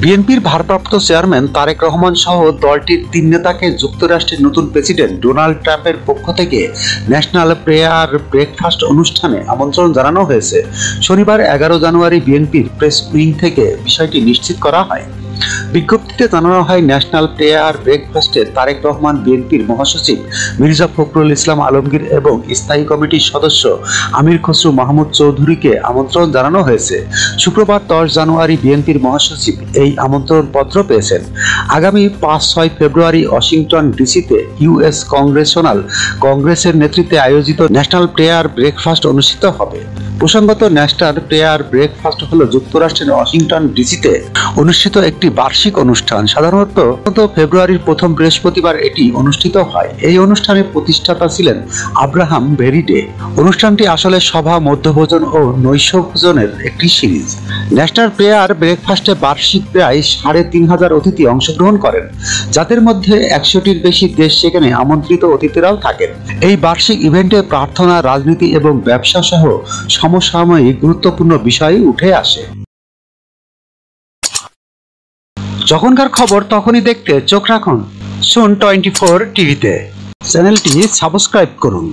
বিএনপির ভারপ্রাপ্ত চেয়ারম্যান তারেক রহমান সহ দলটির তিন নেতাকে যুক্তরাষ্ট্রের নতুন প্রেসিডেন্ট ডোনাল্ড ট্রাম্পের পক্ষ থেকে ন্যাশনাল প্রেয়ার ব্রেকফাস্ট অনুষ্ঠানে আমন্ত্রণ জানানো হয়েছে। শনিবার 11 জানুয়ারি বিএনপির প্রেস উইং থেকে বিষয়টি নিশ্চিত করা হয়। বিজ্ঞপ্তিতে জানানো হয়, ন্যাশনাল প্রেয়ার ব্রেকফাস্টে তারেক রহমান, বিএনপির মহাসচিব মির্জা ফখরুল ইসলাম আলমগীর এবং স্থায়ী কমিটির সদস্য আমির খসরু মাহমুদ চৌধুরীকে আমন্ত্রণ জানানো হয়েছে। শুক্রবার 10 জানুয়ারি বিএনপির মহাসচিব এই আমন্ত্রণপত্র পেয়েছেন। আগামী 5-6 ফেব্রুয়ারি ওয়াশিংটন ডিসিতে ইউএস কংগ্রেসের নেতৃত্বে আয়োজিত ন্যাশনাল প্রেয়ার ব্রেকফাস্ট অনুষ্ঠিত হবে। প্রসঙ্গত, ন্যাশনাল প্রেয়ার ব্রেকফাস্ট হলো যুক্তরাষ্ট্রের ওয়াশিংটন ডিসিতে অনুষ্ঠিত একটি বার্ষিক অনুষ্ঠান। সাধারণত ফেব্রুয়ারির প্রথম বৃহস্পতিবার এটি অনুষ্ঠিত হয়। এই অনুষ্ঠানের প্রতিষ্ঠাতা ছিলেন আব্রাহাম বেরিডে। অনুষ্ঠানটি আসলে সভা, মধ্যভোজন ও নৈশভোজনের একটি সিরিজ। ন্যাশনাল প্রেয়ার ব্রেকফাস্টে বার্ষিক প্রায় 3500 অতিথি অংশগ্রহণ করেন, যাদের মধ্যে 100টির বেশি দেশ সেখানে আমন্ত্রিত অতিথিরাও থাকেন। এই বার্ষিক ইভেন্টে প্রার্থনা, রাজনীতি এবং ব্যবসা সহ সমসাময়িক গুরুত্বপূর্ণ বিষয় উঠে আসে। যখনকার খবর তখনই দেখতে চোখ রাখুন সুন 24 টিভিতে। চ্যানেলটি সাবস্ক্রাইব করুন।